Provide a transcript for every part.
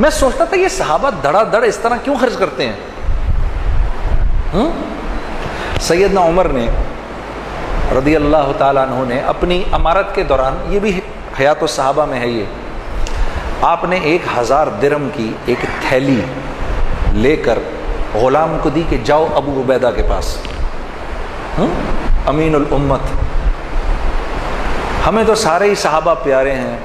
میں سوچتا تھا یہ صحابہ دڑا دڑ اس طرح کیوں خرچ کرتے ہیں؟ سیدنا عمر نے رضی اللہ تعالیٰ عنہ نے اپنی امارت کے دوران، یہ بھی حیات الصحابہ میں ہے، یہ آپ نے 1000 درہم کی ایک تھیلی لے کر غلام کو دی کہ جاؤ ابو عبیدہ کے پاس، امین الامت۔ ہمیں تو سارے ہی صحابہ پیارے ہیں،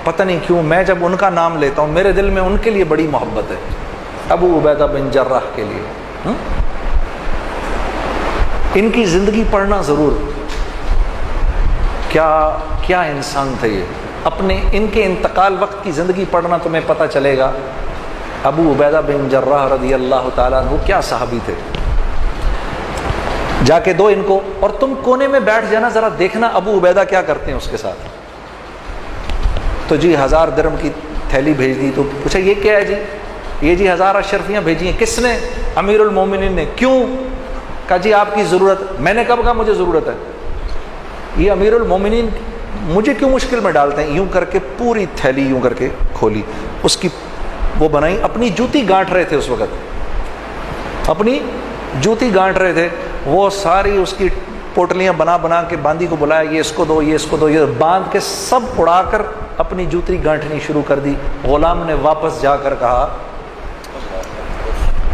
پتہ نہیں کیوں میں جب ان کا نام لیتا ہوں میرے دل میں ان کے لیے بڑی محبت ہے، ابو عبیدہ بن جراح کے لیے۔ ان کی زندگی پڑھنا ضرور، کیا انسان تھے یہ، اپنے ان کے انتقال وقت کی زندگی پڑھنا تمہیں پتہ چلے گا ابو عبیدہ بن جراح رضی اللہ تعالیٰ عنہ کیا صحابی تھے۔ جا کے دو ان کو، اور تم کونے میں بیٹھ جانا، ذرا دیکھنا ابو عبیدہ کیا کرتے ہیں اس کے ساتھ۔ تو جی 1000 درہم کی تھیلی بھیج دی، تو پوچھا یہ کیا ہے جی؟ یہ جی 1000 اشرفیاں بھیجی ہیں۔ کس نے؟ امیر المومنین نے۔ کیوں؟ کہا جی آپ کی ضرورت۔ میں نے کب کہا مجھے ضرورت ہے؟ یہ امیر المومنین مجھے کیوں مشکل میں ڈالتے ہیں؟ یوں کر کے پوری تھیلی یوں کر کے کھولی، اس کی وہ بنائی، اپنی جوتی گانٹ رہے تھے اس وقت، اپنی جوتی گانٹ رہے تھے، وہ ساری اس کی پوٹلیاں بنا بنا کے باندی کو بلایا، یہ اس کو دو، یہ اس کو دو، یہ باندھ کے سب اڑا کر اپنی جوتی گانٹنی شروع کر دی۔ غلام نے واپس جا کر کہا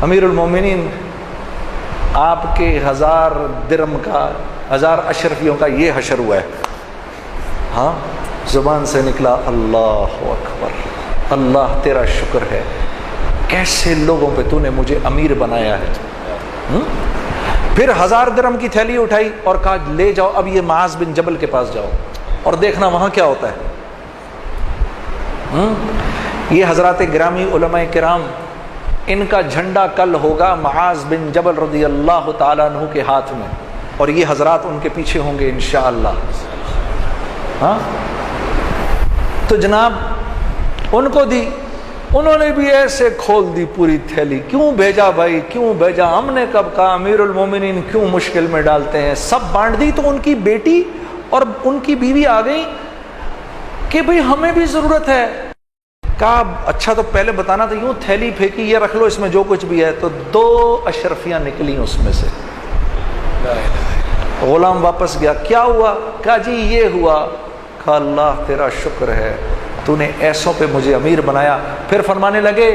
امیر المومنین آپ کے 1000 درہم کا، 1000 اشرفیوں کا یہ حشر ہوا ہے۔ ہاں، زبان سے نکلا اللہ اکبر، اللہ تیرا شکر ہے، کیسے لوگوں پہ تو نے مجھے امیر بنایا ہے۔ پھر 1000 درہم کی تھیلی اٹھائی اور کہا لے جاؤ اب یہ معاذ بن جبل کے پاس جاؤ اور دیکھنا وہاں کیا ہوتا ہے۔ یہ حضرات گرامی علماء کرام، ان کا جھنڈا کل ہوگا معاذ بن جبل رضی اللہ تعالیٰ عنہ کے ہاتھ میں، اور یہ حضرات ان کے پیچھے ہوں گے انشاءاللہ۔ ہاں تو جناب ان کو دی، انہوں نے بھی ایسے کھول دی پوری تھیلی۔ کیوں بھیجا بھائی، کیوں بھیجا؟ ہم نے کب کہا امیر المومنین کیوں مشکل میں ڈالتے ہیں؟ سب بانٹ دی تو ان کی بیٹی اور ان کی بیوی آ گئی کہ بھئی ہمیں بھی ضرورت ہے۔ کہا اچھا تو پہلے بتانا تھا، یوں تھیلی پھینکی، یہ رکھ لو اس میں جو کچھ بھی ہے، تو 2 اشرفیاں نکلیں اس میں سے۔ غلام واپس گیا، کیا ہوا؟ کہا جی یہ ہوا۔ کہا اللہ تیرا شکر ہے، تو نے ایسوں پہ مجھے امیر بنایا۔ پھر فرمانے لگے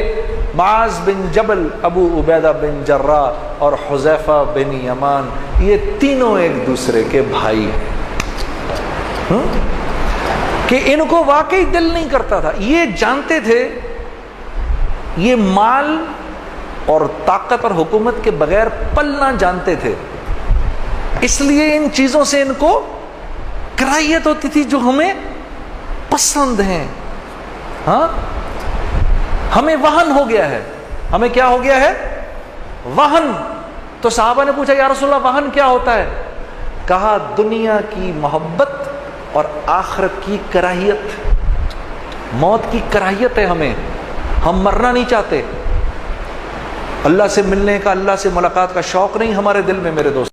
معاذ بن جبل، ابو عبیدہ بن جراح اور حذیفہ بن یمان، یہ تینوں ایک دوسرے کے بھائی، کہ ان کو واقعی دل نہیں کرتا تھا، یہ جانتے تھے یہ مال اور طاقت اور حکومت کے بغیر پلنا جانتے تھے، اس لیے ان چیزوں سے ان کو کراہیت ہوتی تھی جو ہمیں پسند ہیں۔ ہاں ہمیں وہن ہو گیا ہے، ہمیں کیا ہو گیا ہے؟ وہن۔ تو صحابہ نے پوچھا یا رسول اللہ وہن کیا ہوتا ہے؟ کہا دنیا کی محبت اور آخرت کی کراہیت، موت کی کراہیت ہے ہمیں، ہم مرنا نہیں چاہتے، اللہ سے ملنے کا، اللہ سے ملاقات کا شوق نہیں ہمارے دل میں میرے دوست۔